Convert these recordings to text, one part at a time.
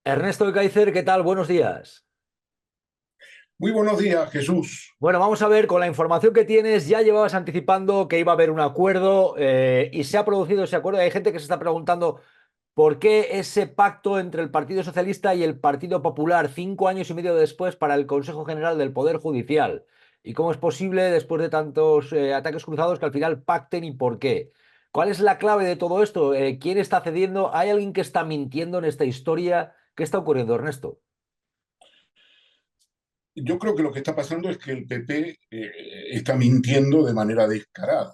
Ernesto de Kaiser, ¿qué tal? Buenos días. Muy buenos días, Jesús. Bueno, vamos a ver, con la información que tienes, ya llevabas anticipando que iba a haber un acuerdo y se ha producido ese acuerdo. Hay gente que se está preguntando por qué ese pacto entre el Partido Socialista y el Partido Popular 5 años y medio después para el Consejo General del Poder Judicial. ¿Y cómo es posible, después de tantos ataques cruzados, que al final pacten y por qué? ¿Cuál es la clave de todo esto? ¿Quién está cediendo? ¿Hay alguien que está mintiendo en esta historia? ¿Qué está ocurriendo, Ernesto? Yo creo que lo que está pasando es que el PP está mintiendo de manera descarada.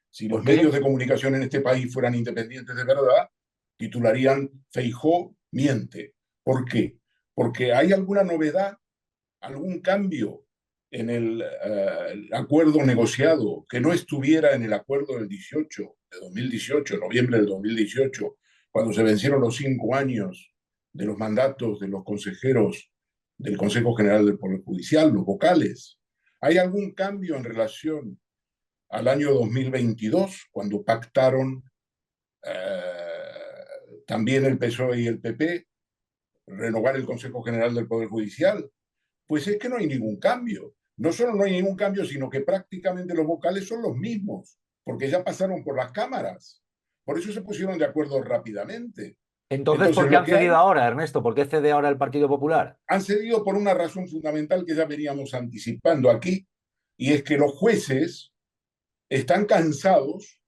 Si ¿Por los qué? medios de comunicación en este país fueran independientes de verdad, titularían Feijó miente. ¿Por qué? Porque hay alguna novedad, algún cambio en el acuerdo negociado que no estuviera en el acuerdo del 18, de 2018, noviembre del 2018, cuando se vencieron los 5 años de los mandatos de los consejeros del Consejo General del Poder Judicial, los vocales. ¿Hay algún cambio en relación al año 2022, cuando pactaron también el PSOE y el PP renovar el Consejo General del Poder Judicial? Pues es que no hay ningún cambio. No solo no hay ningún cambio, sino que prácticamente los vocales son los mismos, porque ya pasaron por las cámaras. Por eso se pusieron de acuerdo rápidamente. Entonces, ¿por Entonces, qué lo han que cedido hay, ahora, Ernesto? ¿Por qué cede ahora el Partido Popular? han cedido por una razón fundamental que ya veníamos anticipando aquí, y es que los jueces están cansados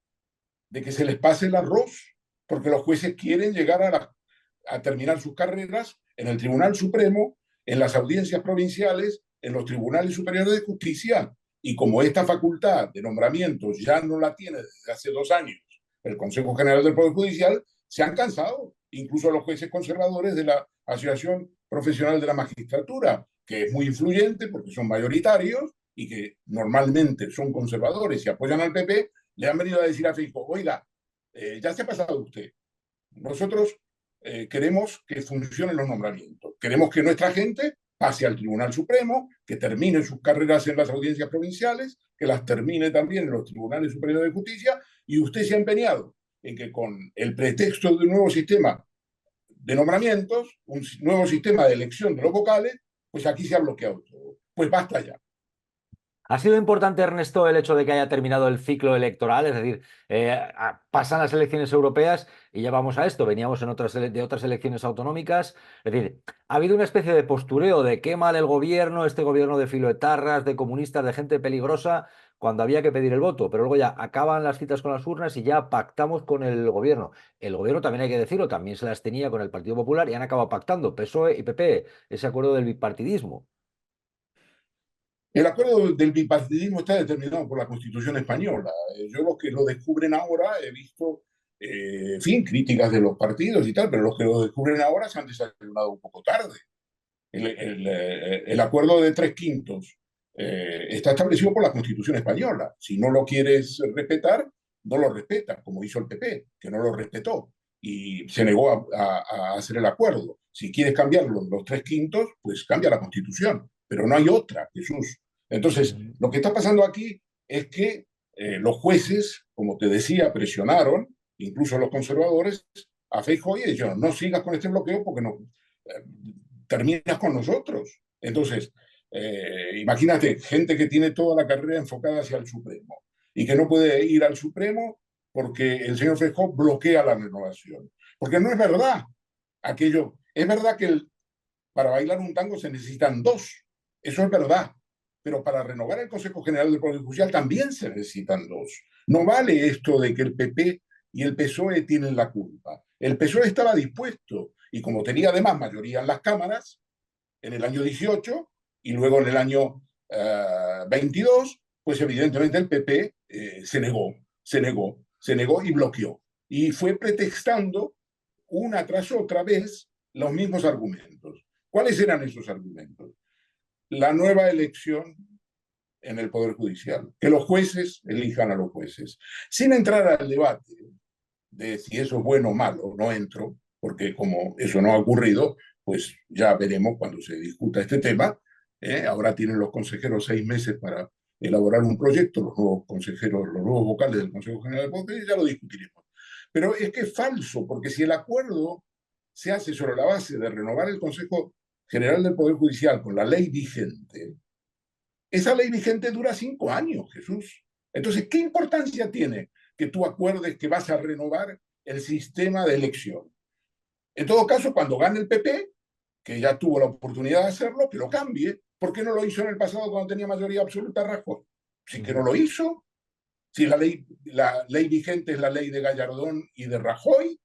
de que se les pase el arroz, porque los jueces quieren llegar a terminar sus carreras en el Tribunal Supremo, en las audiencias provinciales, en los tribunales superiores de justicia. Y como esta facultad de nombramientos ya no la tiene desde hace 2 años el Consejo General del Poder Judicial, se han cansado, incluso los jueces conservadores de la Asociación Profesional de la Magistratura, que es muy influyente porque son mayoritarios y que normalmente son conservadores y apoyan al PP, le han venido a decir a Fico, oiga, ya se ha pasado usted. Nosotros queremos que funcionen los nombramientos. Queremos que nuestra gente pase al Tribunal Supremo, que termine sus carreras en las audiencias provinciales, que las termine también en los tribunales superiores de justicia, y usted se ha empeñado en que con el pretexto de un nuevo sistema de nombramientos, un nuevo sistema de elección de los vocales, pues aquí se ha bloqueado todo. Pues basta ya. ¿Ha sido importante, Ernesto, el hecho de que haya terminado el ciclo electoral? Es decir, pasan las elecciones europeas y ya vamos a esto. Veníamos de otras elecciones autonómicas. Es decir, ha habido una especie de postureo de qué mal el gobierno, este gobierno de filoetarras, de comunistas, de gente peligrosa, cuando había que pedir el voto. Pero luego ya acaban las citas con las urnas y ya pactamos con el gobierno. El gobierno, también hay que decirlo, también se las tenía con el Partido Popular y han acabado pactando PSOE y PP, ese acuerdo del bipartidismo. El acuerdo del bipartidismo está determinado por la Constitución española. Yo los que lo descubren ahora he visto, en fin, críticas de los partidos y tal, pero los que lo descubren ahora se han desayunado un poco tarde. El acuerdo de 3/5 está establecido por la Constitución española. Si no lo quieres respetar, no lo respetas, como hizo el PP, que no lo respetó y se negó a hacer el acuerdo. Si quieres cambiarlo los 3/5, pues cambia la Constitución, pero no hay otra, Jesús. Entonces, lo que está pasando aquí es que los jueces, como te decía, presionaron, incluso los conservadores, a Feijóo y dijeron, no sigas con este bloqueo porque no, eh, terminas con nosotros. Entonces, imagínate, gente que tiene toda la carrera enfocada hacia el Supremo y que no puede ir al Supremo porque el señor Feijóo bloquea la renovación. Porque no es verdad aquello. Es verdad que para bailar un tango se necesitan dos. Eso es verdad. Pero para renovar el Consejo General del Poder Judicial también se necesitan dos. No vale esto de que el PP y el PSOE tienen la culpa. El PSOE estaba dispuesto y como tenía además mayoría en las cámaras, en el año 18 y luego en el año 22, pues evidentemente el PP se negó y bloqueó. Y fue pretextando una tras otra vez los mismos argumentos. ¿Cuáles eran esos argumentos? La nueva elección en el Poder Judicial, que los jueces elijan a los jueces. Sin entrar al debate de si eso es bueno o malo, no entro, porque como eso no ha ocurrido, pues ya veremos cuando se discuta este tema. Ahora tienen los consejeros 6 meses para elaborar un proyecto, los nuevos consejeros, los nuevos vocales del Consejo General del Poder, y ya lo discutiremos. Pero es que es falso, porque si el acuerdo se hace sobre la base de renovar el Consejo General del Poder Judicial con la ley vigente, esa ley vigente dura 5 años, Jesús. Entonces, ¿qué importancia tiene que tú acuerdes que vas a renovar el sistema de elección? En todo caso, cuando gane el PP, que ya tuvo la oportunidad de hacerlo, que lo cambie. ¿Por qué no lo hizo en el pasado cuando tenía mayoría absoluta Rajoy? Sí que no lo hizo. Si la ley vigente es la ley de Gallardón y de Rajoy.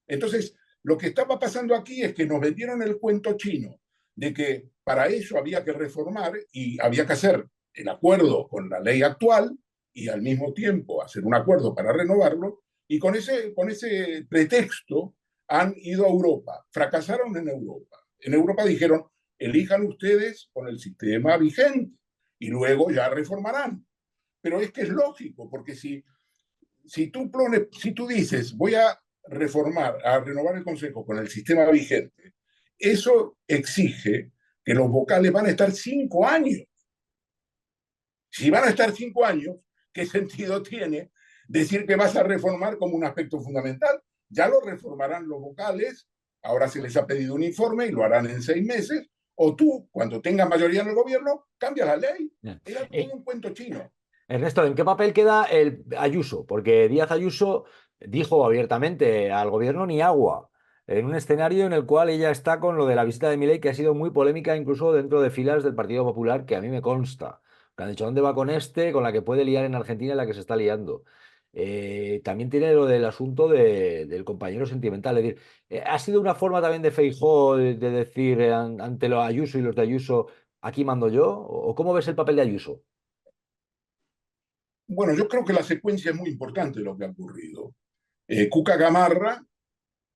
Entonces, lo que estaba pasando aquí es que nos vendieron el cuento chino de que para eso había que reformar y había que hacer el acuerdo con la ley actual y al mismo tiempo hacer un acuerdo para renovarlo, y con ese pretexto han ido a Europa, fracasaron en Europa. En Europa dijeron, elijan ustedes con el sistema vigente y luego ya reformarán. Pero es que es lógico, porque si tú dices, voy a reformar, a renovar el Consejo con el sistema vigente, eso exige que los vocales van a estar 5 años. Si van a estar 5 años, ¿qué sentido tiene decir que vas a reformar como un aspecto fundamental? Ya lo reformarán los vocales, ahora se les ha pedido un informe y lo harán en 6 meses, o tú, cuando tengas mayoría en el gobierno, cambia la ley. Era todo un cuento chino. Ernesto, ¿en qué papel queda el Ayuso? Porque Díaz Ayuso dijo abiertamente al gobierno ni agua, en un escenario en el cual ella está con lo de la visita de Milei, que ha sido muy polémica incluso dentro de filas del Partido Popular, que a mí me consta. Que han dicho, ¿dónde va con este? Con la que puede liar en Argentina y la que se está liando. También tiene lo del asunto del compañero sentimental. Es decir, ha sido una forma también de Feijóo de decir ante los Ayuso y los de Ayuso, aquí mando yo. ¿O cómo ves el papel de Ayuso? Bueno, yo creo que la secuencia es muy importante de lo que ha ocurrido. Cuca Gamarra,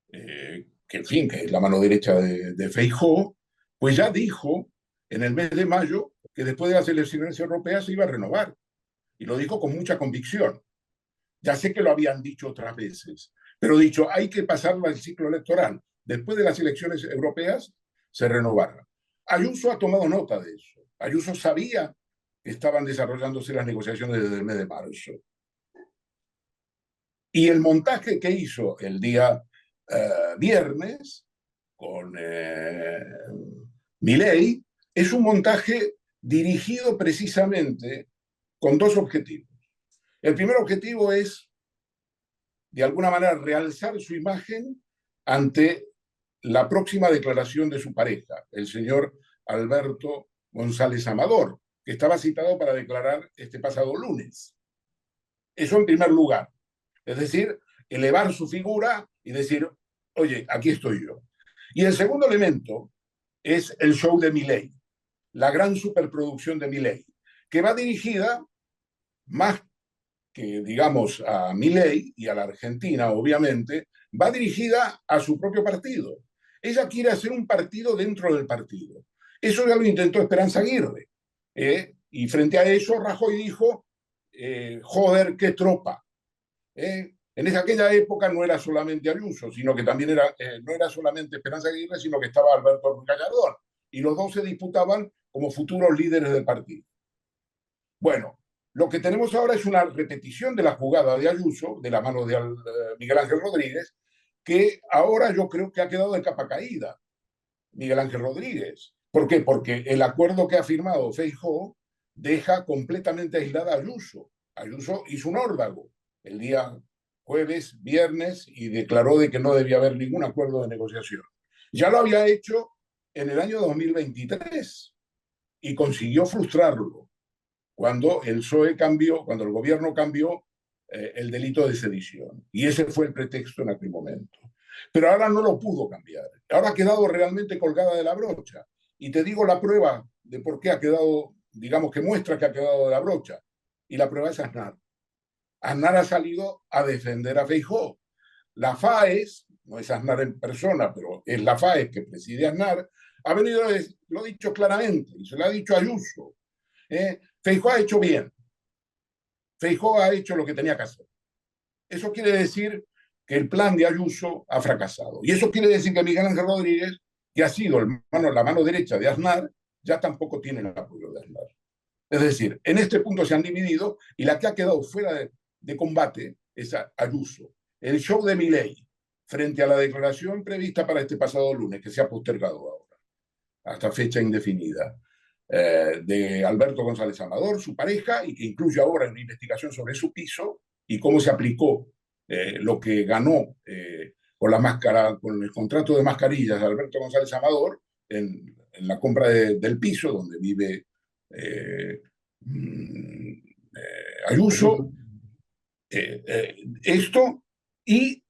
que en fin, que es la mano derecha de Feijóo, pues ya dijo en el mes de mayo que después de las elecciones europeas se iba a renovar. Y lo dijo con mucha convicción. Ya sé que lo habían dicho otras veces, pero dicho, hay que pasar el ciclo electoral. Después de las elecciones europeas se renovará. Ayuso ha tomado nota de eso. Ayuso sabía que estaban desarrollándose las negociaciones desde el mes de marzo. Y el montaje que hizo el día viernes con Milei es un montaje dirigido precisamente con dos objetivos. El primer objetivo es, de alguna manera, realzar su imagen ante la próxima declaración de su pareja, el señor Alberto González Amador, que estaba citado para declarar este pasado lunes. Eso en primer lugar. Es decir, elevar su figura y decir, oye, aquí estoy yo. Y el segundo elemento es el show de Milei, la gran superproducción de Milei, que va dirigida más que, digamos, a Milei y a la Argentina, obviamente, va dirigida a su propio partido. Ella quiere hacer un partido dentro del partido. Eso ya lo intentó Esperanza Aguirre. Y frente a eso, Rajoy dijo, joder, qué tropa. En aquella época no era solamente Ayuso, sino que también no era solamente Esperanza Aguirre, sino que estaba Alberto Gallardón. Y los dos se disputaban como futuros líderes del partido. Bueno, lo que tenemos ahora es una repetición de la jugada de Ayuso, de la mano de Miguel Ángel Rodríguez, que ahora yo creo que ha quedado de capa caída, Miguel Ángel Rodríguez. ¿Por qué? Porque el acuerdo que ha firmado Feijóo deja completamente aislada a Ayuso. Ayuso hizo un órdago el día jueves, viernes, y declaró de que no debía haber ningún acuerdo de negociación. Ya lo había hecho en el año 2023 y consiguió frustrarlo cuando el PSOE cambió, cuando el gobierno cambió el delito de sedición. Y ese fue el pretexto en aquel momento. Pero ahora no lo pudo cambiar. Ahora ha quedado realmente colgada de la brocha. Y te digo la prueba de por qué ha quedado, digamos que muestra que ha quedado de la brocha. Y la prueba es Aznar. Aznar ha salido a defender a Feijóo. La FAES, no es Aznar en persona, pero es la FAES que preside Aznar, ha venido, lo ha dicho claramente, y se lo ha dicho a Ayuso. Feijóo ha hecho bien. Feijóo ha hecho lo que tenía que hacer. Eso quiere decir que el plan de Ayuso ha fracasado. Y eso quiere decir que Miguel Ángel Rodríguez, que ha sido la mano derecha de Aznar, ya tampoco tiene el apoyo de Aznar. Es decir, en este punto se han dividido y la que ha quedado fuera de combate es Ayuso. El show de Milei frente a la declaración prevista para este pasado lunes, que se ha postergado ahora, hasta fecha indefinida, de Alberto González Amador, su pareja, y que incluye ahora una investigación sobre su piso y cómo se aplicó lo que ganó con la máscara, con el contrato de mascarillas de Alberto González Amador en la compra del piso donde vive eh, Ayuso. Esto y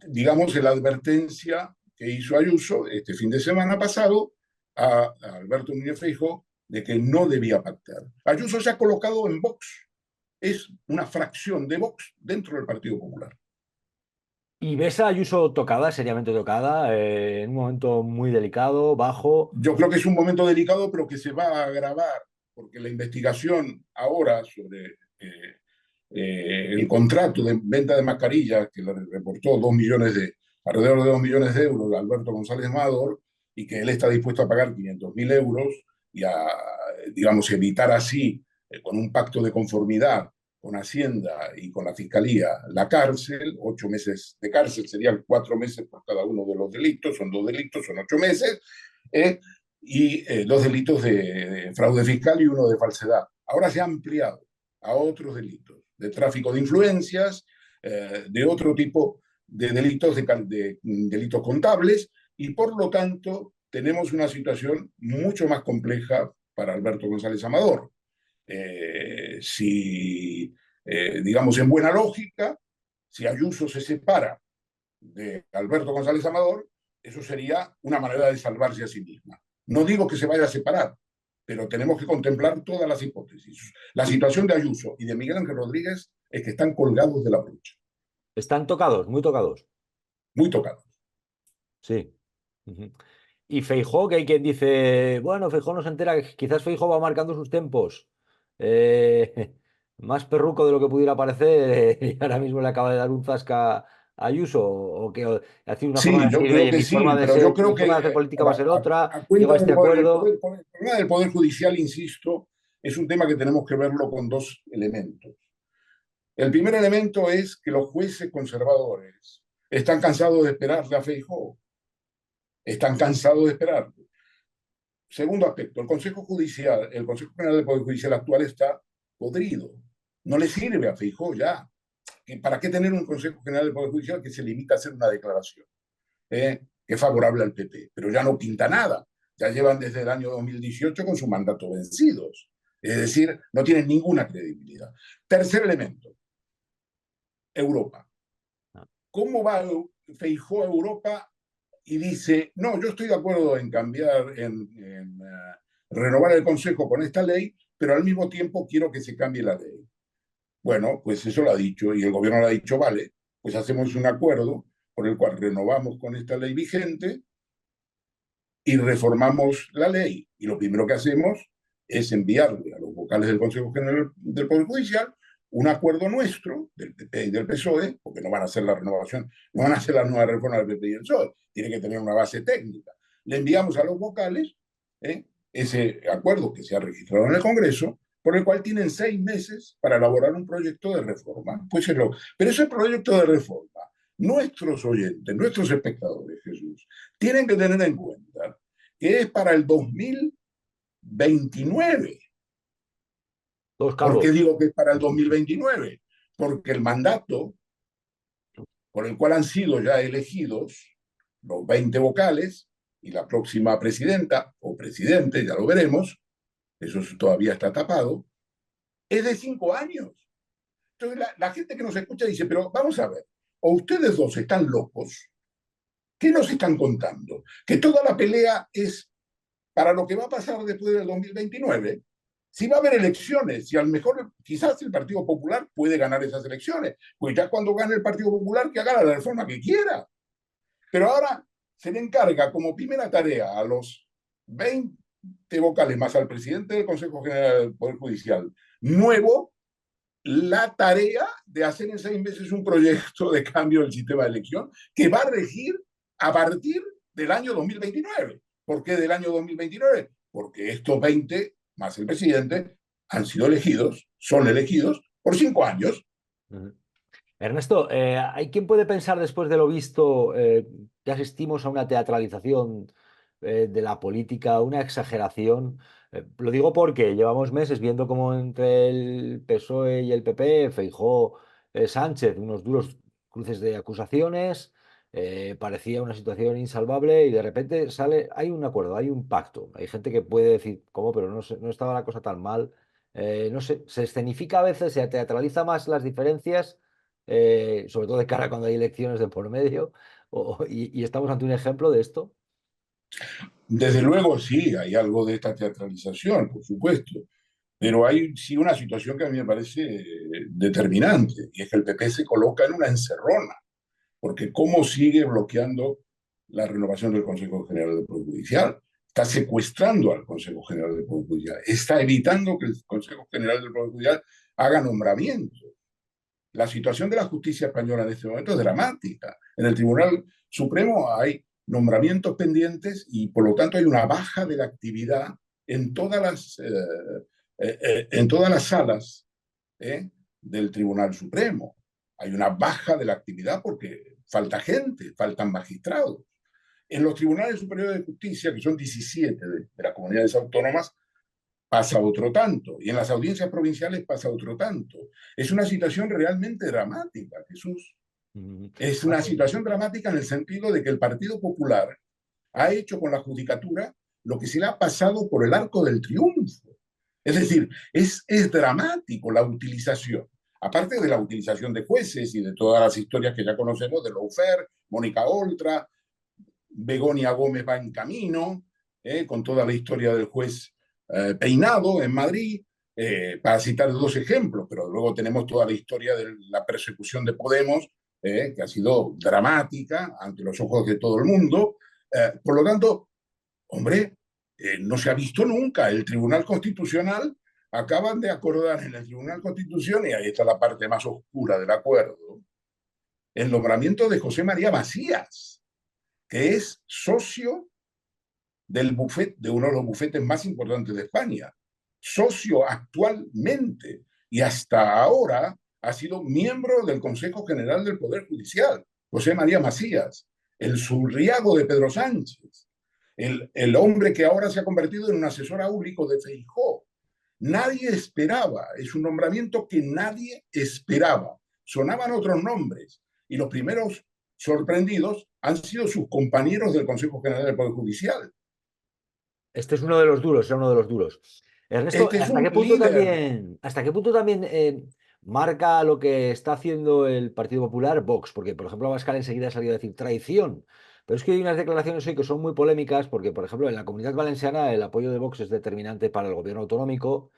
digamos, la advertencia que hizo Ayuso este fin de semana pasado a Alberto Núñez Feijóo de que no debía pactar. Ayuso se ha colocado en Vox, es una fracción de Vox dentro del Partido Popular. ¿Y ves a Ayuso tocada, seriamente tocada, en un momento muy delicado, bajo? Yo creo que es un momento delicado, pero que se va a agravar, porque la investigación ahora sobre el contrato de venta de mascarillas que le reportó alrededor de 2 millones de euros a Alberto González Amador y que él está dispuesto a pagar 500.000 euros y a, digamos, evitar así, con un pacto de conformidad con Hacienda y con la Fiscalía, la cárcel, 8 meses de cárcel, serían 4 meses por cada uno de los delitos, son 2 delitos, son 8 meses, eh, y 2 delitos de fraude fiscal y uno de falsedad. Ahora se ha ampliado a otros delitos de tráfico de influencias, de otro tipo de delitos, de delitos contables, y por lo tanto tenemos una situación mucho más compleja para Alberto González Amador. Si, digamos, en buena lógica, si Ayuso se separa de Alberto González Amador, eso sería una manera de salvarse a sí misma. No digo que se vaya a separar, pero tenemos que contemplar todas las hipótesis. La situación de Ayuso y de Miguel Ángel Rodríguez es que están colgados de la brocha, Están tocados, muy tocados. muy tocados. Sí. Ujú. Y Feijóo, que hay quien dice, bueno, Feijóo no se entera, que quizás Feijóo va marcando sus tempos. Eh, Más perruco de lo que pudiera parecer, y ahora mismo le acaba de dar un zasca a Ayuso, o que hace una forma de Sí, yo decir, creo oye, que sí, pero yo creo mi que forma de hacer política va a ser otra, a llego a cuenta este del poder, acuerdo. el problema del Poder Judicial, insisto, es un tema que tenemos que verlo con dos elementos. El primer elemento es que los jueces conservadores están cansados de esperarle a Feijóo, están cansados de esperarle. Segundo aspecto, el Consejo General del Poder Judicial actual está podrido. No le sirve a Feijóo ya. ¿Para qué tener un Consejo General del Poder Judicial que se limita a hacer una declaración que es favorable al PP? Pero ya no pinta nada. Ya llevan desde el año 2018 con su mandato vencidos. Es decir, no tienen ninguna credibilidad. Tercer elemento, Europa. ¿Cómo va Feijóo a Europa y dice, no, yo estoy de acuerdo en cambiar, en renovar el Consejo con esta ley, pero al mismo tiempo quiero que se cambie la ley? Bueno, pues eso lo ha dicho y el gobierno lo ha dicho, vale, pues hacemos un acuerdo por el cual renovamos con esta ley vigente y reformamos la ley. Y lo primero que hacemos es enviarle a los vocales del Consejo General del Poder Judicial un acuerdo nuestro, del PP y del PSOE, porque no van a hacer la renovación, no van a hacer la nueva reforma del PP y del PSOE, tiene que tener una base técnica. Le enviamos a los vocales ese acuerdo que se ha registrado en el Congreso, por el cual tienen 6 meses para elaborar un proyecto de reforma. Pero ese proyecto de reforma, nuestros oyentes, nuestros espectadores, Jesús, tienen que tener en cuenta que es para el 2029. Dos ¿Por qué calvos. digo que es para el 2029? Porque el mandato por el cual han sido ya elegidos los 20 vocales y la próxima presidenta o presidente, ya lo veremos, eso todavía está tapado, es de 5 años. Entonces la gente que nos escucha dice, pero vamos a ver, o ustedes dos están locos, ¿qué nos están contando? Que toda la pelea es para lo que va a pasar después del 2029. Si va a haber elecciones, si a lo mejor quizás el Partido Popular puede ganar esas elecciones, pues ya cuando gane el Partido Popular que haga la reforma que quiera. Pero ahora se le encarga como primera tarea a los 20 vocales más al presidente del Consejo General del Poder Judicial nuevo la tarea de hacer en 6 meses un proyecto de cambio del sistema de elección que va a regir a partir del año 2029. ¿Por qué del año 2029? Porque estos 20 más el presidente han sido elegidos, son elegidos por 5 años. Ernesto, ¿hay quien puede pensar después de lo visto que asistimos a una teatralización de la política, una exageración? Lo digo porque llevamos meses viendo cómo entre el PSOE y el PP, Feijóo, Sánchez, unos duros cruces de acusaciones, parecía una situación insalvable y de repente sale, hay un acuerdo, hay un pacto. Hay gente que puede decir, ¿cómo? Pero no, no estaba la cosa tan mal. No sé, se escenifica a veces, se teatraliza más las diferencias sobre todo de cara cuando hay elecciones de por medio, y estamos ante un ejemplo de esto. Desde luego sí, hay algo de esta teatralización, por supuesto, pero hay sí una situación que a mí me parece determinante, y es que el PP se coloca en una encerrona, porque ¿cómo sigue bloqueando la renovación del Consejo General del Poder Judicial? Está secuestrando al Consejo General del Poder Judicial, está evitando que el Consejo General del Poder Judicial haga nombramientos. La situación de la justicia española en este momento es dramática. En el Tribunal Supremo hay nombramientos pendientes y por lo tanto hay una baja de la actividad en en todas las salas del Tribunal Supremo. Hay una baja de la actividad porque falta gente, faltan magistrados. En los tribunales superiores de justicia, que son 17 de las comunidades autónomas, pasa otro tanto. Y en las audiencias provinciales pasa otro tanto. Es una situación realmente dramática, Jesús. Mm, Es una bueno, situación dramática en el sentido de que el Partido Popular ha hecho con la judicatura lo que se le ha pasado por el arco del triunfo. Es decir, es dramático la utilización, aparte de la utilización de jueces y de todas las historias que ya conocemos de Lawfare, Mónica Oltra, Begoña Gómez va en camino, con toda la historia del juez Peinado en Madrid, para citar dos ejemplos, pero luego tenemos toda la historia de la persecución de Podemos, que ha sido dramática ante los ojos de todo el mundo. Por lo tanto, hombre, no se ha visto nunca. El Tribunal Constitucional acaban de acordar en el Tribunal Constitucional, y ahí está la parte más oscura del acuerdo, el nombramiento de José María Macías, que es socio del bufete, de uno de los bufetes más importantes de España, socio actualmente y hasta ahora ha sido miembro del Consejo General del Poder Judicial, José María Macías, el surriago de Pedro Sánchez, el hombre que ahora se ha convertido en un asesor áulico de Feijóo. Nadie esperaba, es un nombramiento que nadie esperaba. Sonaban otros nombres y los primeros sorprendidos han sido sus compañeros del Consejo General del Poder Judicial. este es uno de los duros, era uno de los duros. Ernesto, Este es un líder. hasta qué punto también marca lo que está haciendo el Partido Popular Vox? Porque, por ejemplo, Abascal enseguida ha salido a decir traición. Pero es que hay unas declaraciones hoy que son muy polémicas porque, por ejemplo, en la Comunidad Valenciana el apoyo de Vox es determinante para el gobierno autonómico.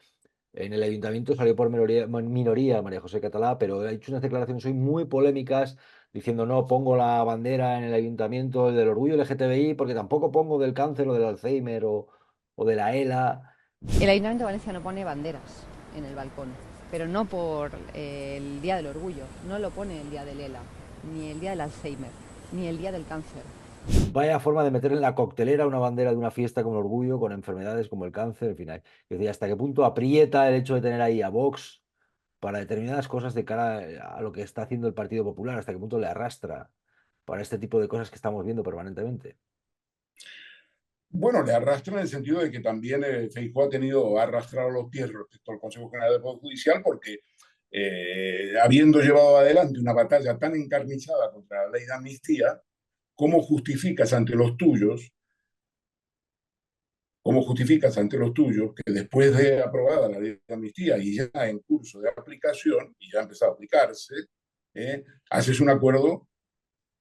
En el ayuntamiento salió por minoría María José Catalá, pero ha hecho unas declaraciones hoy muy polémicas diciendo no pongo la bandera en el ayuntamiento del orgullo LGTBI porque tampoco pongo del cáncer o del Alzheimer o de la ELA. El Ayuntamiento de Valencia no pone banderas en el balcón, pero no por el Día del Orgullo, no lo pone el Día del ELA, ni el Día del Alzheimer, ni el Día del Cáncer. Vaya forma de meter en la coctelera una bandera de una fiesta como el orgullo, con enfermedades como el cáncer, en fin. Es decir, hasta qué punto aprieta el hecho de tener ahí a Vox para determinadas cosas de cara a lo que está haciendo el Partido Popular, hasta qué punto le arrastra para este tipo de cosas que estamos viendo permanentemente. Bueno, le arrastra en el sentido de que también Feijóo ha tenido, ha arrastrado los pies respecto al Consejo General del Poder Judicial porque habiendo llevado adelante una batalla tan encarnizada contra la ley de amnistía, ¿cómo justificas ante los tuyos, cómo justificas ante los tuyos que después de aprobada la ley de amnistía y ya en curso de aplicación, y ya ha empezado a aplicarse, haces un acuerdo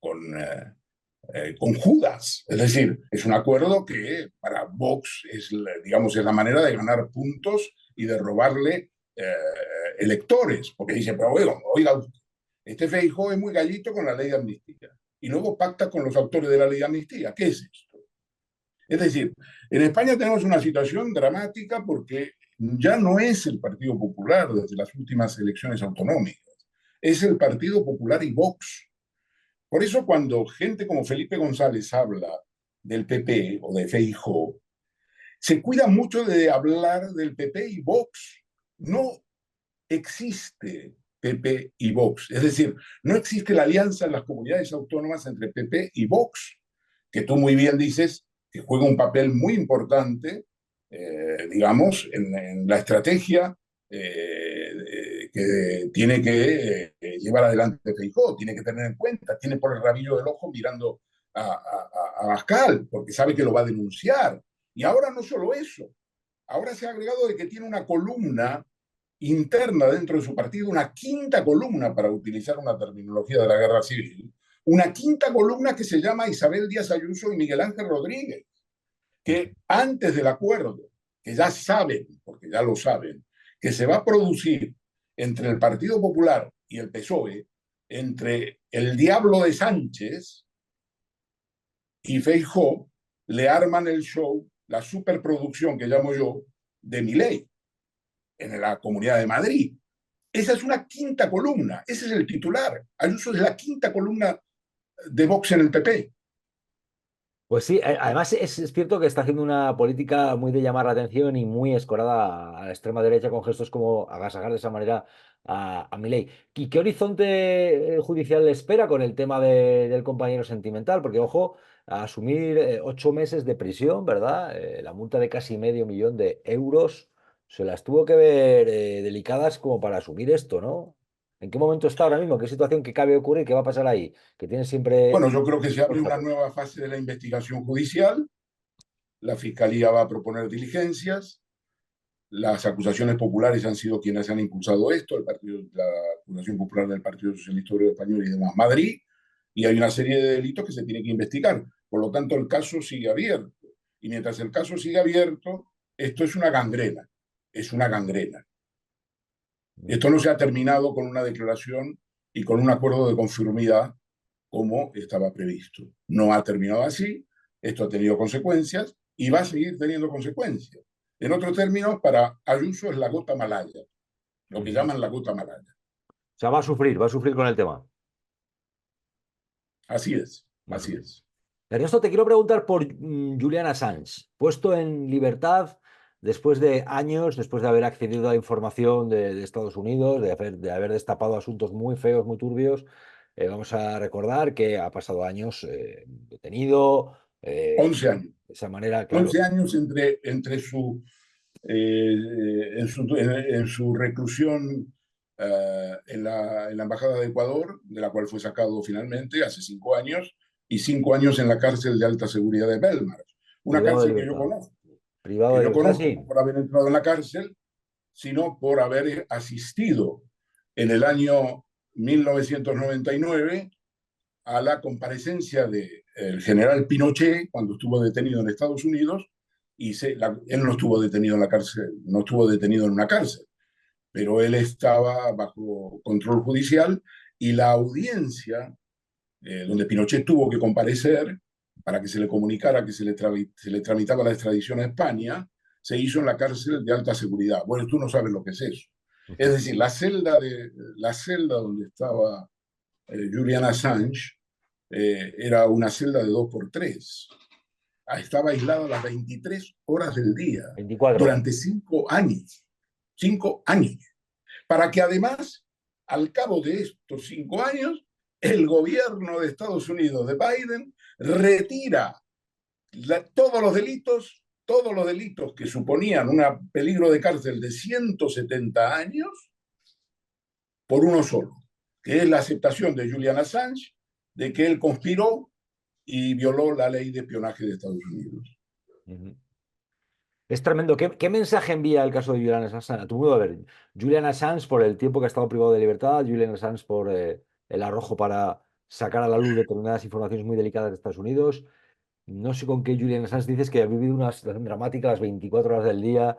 con Judas? Es decir, es un acuerdo que para Vox es, digamos, es la manera de ganar puntos y de robarle electores, porque dice, pero oiga, este Feijóo es muy gallito con la ley de amnistía y luego pacta con los autores de la ley de amnistía. ¿Qué es esto? Es decir, en España tenemos una situación dramática porque ya no es el Partido Popular desde las últimas elecciones autonómicas, es el Partido Popular y Vox. Por eso cuando gente como Felipe González habla del PP o de Feijóo, se cuida mucho de hablar del PP y Vox. No existe PP y Vox. Es decir, no existe la alianza en las comunidades autónomas entre PP y Vox, que tú muy bien dices que juega un papel muy importante, digamos, en la estrategia que tiene que llevar adelante Feijóo, tiene que tener en cuenta, tiene por el rabillo del ojo mirando a Abascal, porque sabe que lo va a denunciar. Y ahora no solo eso, ahora se ha agregado de que tiene una columna interna dentro de su partido, una quinta columna, para utilizar una terminología de la guerra civil, una quinta columna que se llama Isabel Díaz Ayuso y Miguel Ángel Rodríguez, que antes del acuerdo, que ya saben, porque ya lo saben, que se va a producir entre el Partido Popular y el PSOE, entre el diablo de Sánchez y Feijóo, le arman el show, la superproducción que llamo yo, de Milei en la Comunidad de Madrid. Esa es una quinta columna, ese es el titular. Ayuso es la quinta columna de Vox en el PP. Pues sí, además es cierto que está haciendo una política muy de llamar la atención y muy escorada a la extrema derecha con gestos como agasajar de esa manera a Milei. ¿Y qué horizonte judicial le espera con el tema del compañero sentimental? Porque, ojo, a asumir 8 meses de prisión, ¿verdad? La multa de casi medio millón de euros se las tuvo que ver delicadas como para asumir esto, ¿no? ¿En qué momento está ahora mismo? ¿Qué situación que cabe ocurrir? ¿Qué va a pasar ahí? Que tiene siempre Bueno, yo creo que se abre el una foco. nueva fase de la investigación judicial. La Fiscalía va a proponer diligencias. Las acusaciones populares han sido quienes han impulsado esto, la acusación popular del Partido Socialista Obrero Español y demás, Madrid, y hay una serie de delitos que se tienen que investigar. Por lo tanto, el caso sigue abierto. Y mientras el caso sigue abierto, esto es una gangrena. Es una gangrena. Esto no se ha terminado con una declaración y con un acuerdo de conformidad como estaba previsto. No ha terminado así, esto ha tenido consecuencias y va a seguir teniendo consecuencias. En otros términos, para Ayuso es la gota malaya, lo que llaman la gota malaya. O sea, va a sufrir con el tema. Así es, así Ujú. es. Ernesto, te quiero preguntar por Julian Assange, puesto en libertad después de años, después de haber accedido a la información de Estados Unidos, de haber destapado asuntos muy feos, muy turbios. Vamos a recordar que ha pasado años detenido, 11 años. de esa manera, claro. 11 años entre en su reclusión en la Embajada de Ecuador, de la cual fue sacado finalmente hace 5 años, y 5 años en la cárcel de alta seguridad de Belmarsh. Una Privado de cárcel libertad. Privado que de yo libertad, conozco no sí. por haber entrado en la cárcel, sino por haber asistido en el año 1999 a la comparecencia del general Pinochet cuando estuvo detenido en Estados Unidos, y él no estuvo detenido en la cárcel, no estuvo detenido en una cárcel, pero él estaba bajo control judicial, y la audiencia donde Pinochet tuvo que comparecer para que se le comunicara que se le tramitaba la extradición a España, se hizo en la cárcel de alta seguridad. Bueno, tú no sabes lo que es eso. Es Ujú. decir, la celda donde estaba Julian Assange era una celda de 2 por 3. Estaba aislada las 23 horas del día 24 horas. durante 5 años. 5 años. Para que además, al cabo de estos 5 años, el gobierno de Estados Unidos de Biden retira todos los delitos que suponían un peligro de cárcel de 170 años por uno solo, que es la aceptación de Julian Assange de que él conspiró y violó la ley de espionaje de Estados Unidos. Ujú. Es tremendo. ¿Qué mensaje envía el caso de Julian Assange a tu modo de ver? Julian Assange por el tiempo que ha estado privado de libertad, Julian Assange por el arrojo para sacar a la luz determinadas informaciones muy delicadas de Estados Unidos. No sé con qué Julian Assange dices que ha vivido una situación dramática las 24 horas del día.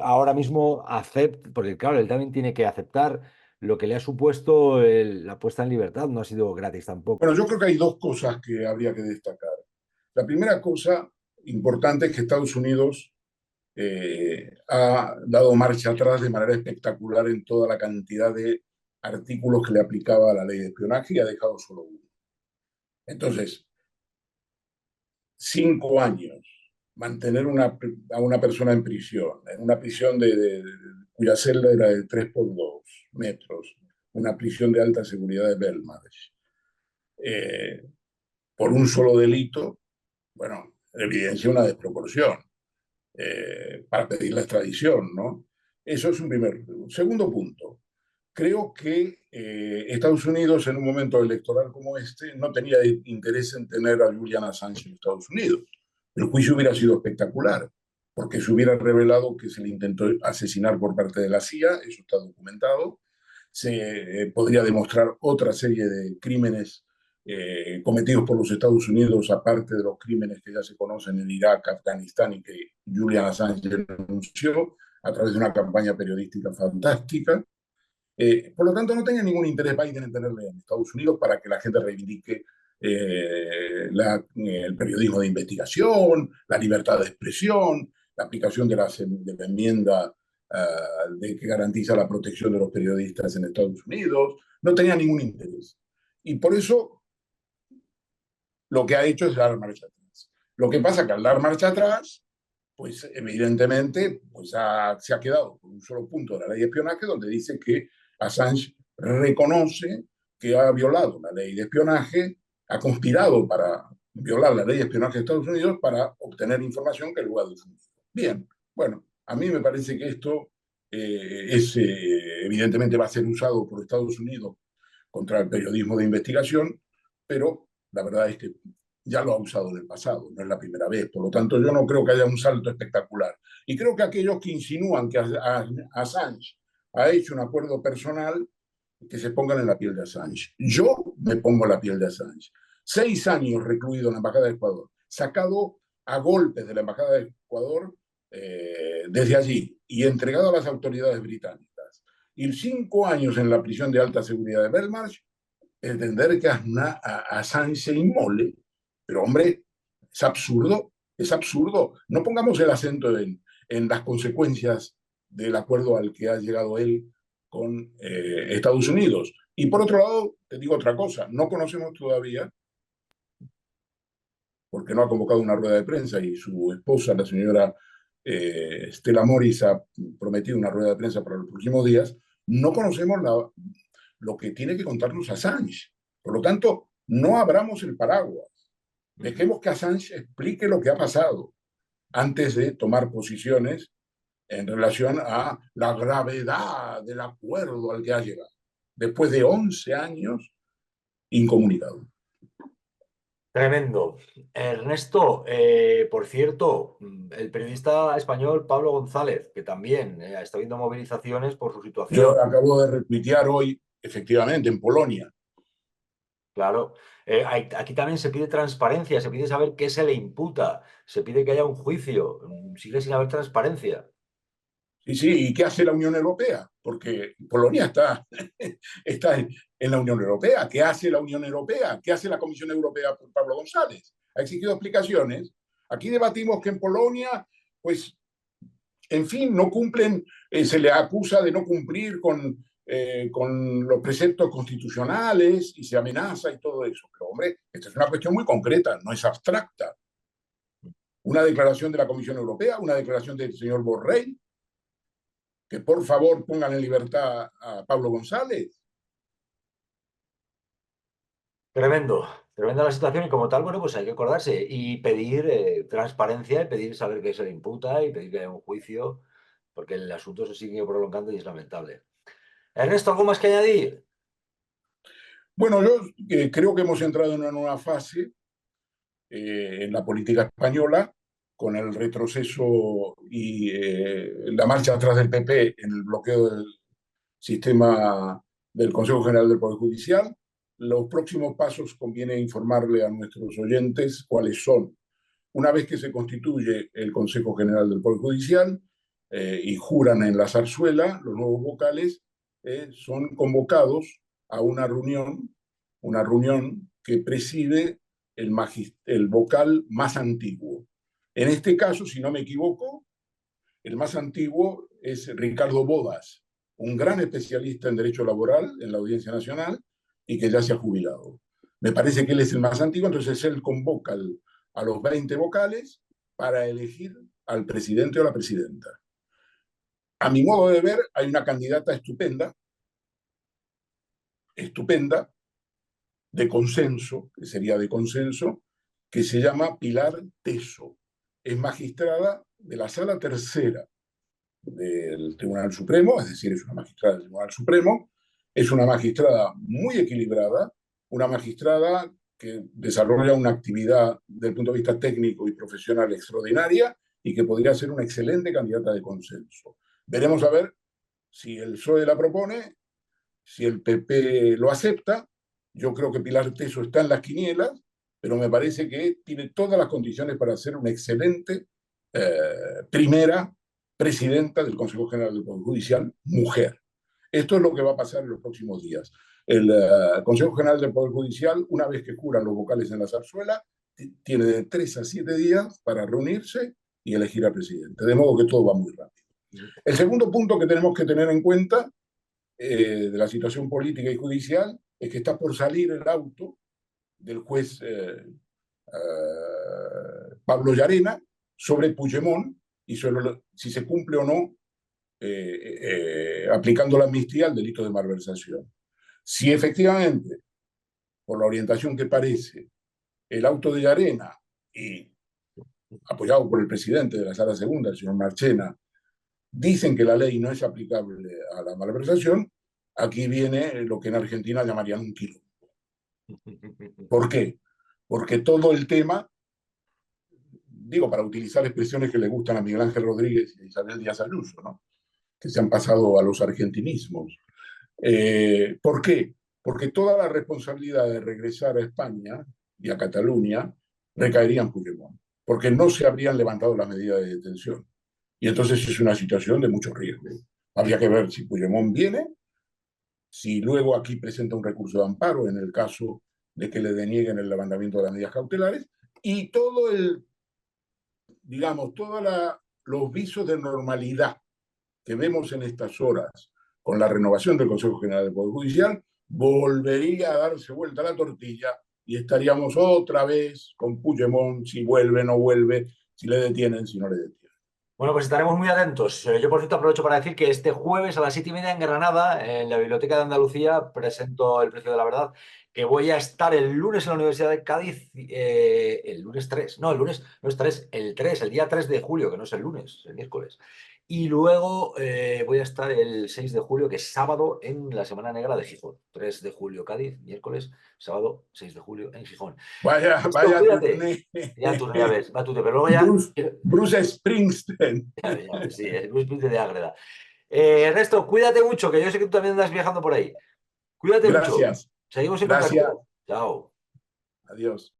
Ahora mismo acepta, porque claro, él también tiene que aceptar lo que le ha supuesto la puesta en libertad. No ha sido gratis tampoco. Bueno, yo creo que hay dos cosas que habría que destacar. La primera cosa importante es que Estados Unidos ha dado marcha atrás de manera espectacular en toda la cantidad de artículos que le aplicaba a la ley de espionaje, y ha dejado solo uno. Entonces, 5 años mantener a una persona en prisión, en una prisión cuya celda era de 3 por 2 metros, una prisión de alta seguridad de Belmarsh, por un solo delito, bueno, evidencia una desproporción para pedir la extradición, ¿no? Eso es un primer. Segundo punto, creo que Estados Unidos en un momento electoral como este no tenía interés en tener a Julian Assange en Estados Unidos. El juicio hubiera sido espectacular, porque se hubiera revelado que se le intentó asesinar por parte de la CIA, eso está documentado, se podría demostrar otra serie de crímenes cometidos por los Estados Unidos, aparte de los crímenes que ya se conocen en Irak, Afganistán y que Julian Assange denunció a través de una campaña periodística fantástica. Por lo tanto, no tenía ningún interés Biden en tenerle en Estados Unidos para que la gente reivindique el periodismo de investigación, la libertad de expresión, la aplicación de la enmienda que garantiza la protección de los periodistas en Estados Unidos. No tenía ningún interés. Y por eso lo que ha hecho es dar marcha atrás. Lo que pasa es que al dar marcha atrás, pues evidentemente se ha quedado con un solo punto de la ley de espionaje donde dice que Assange reconoce que ha violado la ley de espionaje, ha conspirado para violar la ley de espionaje de Estados Unidos para obtener información que luego ha difundido. Bien, bueno, a mí me parece que esto evidentemente va a ser usado por Estados Unidos contra el periodismo de investigación, pero la verdad es que ya lo ha usado en el pasado, no es la primera vez. Por lo tanto, yo no creo que haya un salto espectacular. Y creo que aquellos que insinúan que Assange ha hecho un acuerdo personal, que se pongan en la piel de Assange. Yo me pongo en la piel de Assange. 6 años recluido en la Embajada de Ecuador, sacado a golpes de la Embajada de Ecuador desde allí y entregado a las autoridades británicas. Y 5 años en la prisión de alta seguridad de Belmarsh, entender que Assange se inmole. Pero hombre, es absurdo, es absurdo. No pongamos el acento en las consecuencias del acuerdo al que ha llegado él con Estados Unidos. Y por otro lado, te digo otra cosa, no conocemos todavía, porque no ha convocado una rueda de prensa y su esposa, la señora Stella Morris, ha prometido una rueda de prensa para los próximos días, no conocemos lo que tiene que contarnos Assange. Por lo tanto, no abramos el paraguas. Dejemos que Assange explique lo que ha pasado antes de tomar posiciones en relación a la gravedad del acuerdo al que ha llegado, después de 11 años incomunicado. Tremendo. Ernesto, por cierto, el periodista español Pablo González, que también está viendo movilizaciones por su Yo situación. acabo de retuitear hoy, efectivamente, en Polonia. Claro, aquí también se pide transparencia, se pide saber qué se le imputa, se pide que haya un juicio. Sigue sin haber transparencia. Sí, sí, ¿y qué hace la Unión Europea? Porque Polonia está en la Unión Europea. ¿Qué hace la Unión Europea? ¿Qué hace la Comisión Europea por Pablo González? Ha exigido explicaciones. Aquí debatimos que en Polonia, pues, en fin, no cumplen, se le acusa de no cumplir con los preceptos constitucionales y se amenaza y todo eso. Pero, hombre, esta es una cuestión muy concreta, no es abstracta. Una declaración de la Comisión Europea, una declaración del señor Borrell, que por favor pongan en libertad a Pablo González. Tremendo, tremenda la situación y como tal, bueno, pues hay que acordarse y pedir transparencia y pedir saber qué se le imputa y pedir que haya un juicio, porque el asunto se sigue prolongando y es lamentable. Ernesto, ¿algo más que añadir? Bueno, yo creo que hemos entrado en una nueva fase en la política española, con el retroceso y la marcha atrás del PP en el bloqueo del sistema del Consejo General del Poder Judicial. Los próximos pasos conviene informarle a nuestros oyentes cuáles son. Una vez que se constituye el Consejo General del Poder Judicial y juran en la zarzuela, los nuevos vocales son convocados a una reunión que preside el vocal más antiguo. En este caso, si no me equivoco, el más antiguo es Ricardo Bodas, un gran especialista en derecho laboral en la Audiencia Nacional y que ya se ha jubilado. Me parece que él es el más antiguo, entonces él convoca a los 20 vocales para elegir al presidente o la presidenta. A mi modo de ver, hay una candidata estupenda, estupenda, de consenso, que sería de consenso, que se llama Pilar Teso. Es magistrada de la Sala Tercera del Tribunal Supremo, es decir, es una magistrada del Tribunal Supremo, es una magistrada muy equilibrada, una magistrada que desarrolla una actividad desde el punto de vista técnico y profesional extraordinaria y que podría ser una excelente candidata de consenso. Veremos a ver si el PSOE la propone, si el PP lo acepta. Yo creo que Pilar Teso está en las quinielas, pero me parece que tiene todas las condiciones para ser una excelente primera presidenta del Consejo General del Poder Judicial, mujer. Esto es lo que va a pasar en los próximos días. El Consejo General del Poder Judicial, una vez que juran los vocales en la zarzuela, tiene de 3 a 7 días para reunirse y elegir al presidente. De modo que todo va muy rápido. El segundo punto que tenemos que tener en cuenta de la situación política y judicial es que está por salir el auto del juez Pablo Llarena sobre Puigdemont y sobre si se cumple o no aplicando la amnistía al delito de malversación. Si efectivamente, por la orientación que parece, el auto de Llarena y apoyado por el presidente de la Sala Segunda, el señor Marchena, dicen que la ley no es aplicable a la malversación, aquí viene lo que en Argentina llamarían un quilombo. ¿Por qué? Porque todo el tema, digo, para utilizar expresiones que le gustan a Miguel Ángel Rodríguez y a Isabel Díaz Ayuso, ¿no? Que se han pasado a los argentinismos. ¿Por qué? Porque toda la responsabilidad de regresar a España y a Cataluña recaería en Puigdemont, porque no se habrían levantado las medidas de detención. Y entonces es una situación de mucho riesgo. Habría que ver si Puigdemont viene, si luego aquí presenta un recurso de amparo en el caso de que le denieguen el levantamiento de las medidas cautelares, y todo el, digamos, todos los visos de normalidad que vemos en estas horas con la renovación del Consejo General del Poder Judicial, volvería a darse vuelta la tortilla y estaríamos otra vez con Puigdemont, si vuelve, no vuelve, si le detienen, si no le detienen. Bueno, pues estaremos muy atentos. Yo, por cierto, aprovecho para decir que este jueves a las 7:30 en Granada, en la Biblioteca de Andalucía, presento El precio de la verdad, que voy a estar el lunes en la Universidad de Cádiz, el lunes 3, no, el lunes no es 3, el 3, el día 3 de julio, que no es el lunes, el miércoles. Y luego voy a estar el 6 de julio, que es sábado, en la Semana Negra de Gijón. 3 de julio Cádiz, miércoles, sábado 6 de julio en Gijón. Vaya, Esto, vaya cuídate. turné. Ya tú ya ves, va tú, pero luego ya... Bruce Springsteen. Sí, es Luis Pinto de Ágreda. Ernesto, cuídate mucho, que yo sé que tú también andas viajando por ahí. Cuídate mucho. Gracias, Seguimos en gracias. contacto. Chao. Adiós.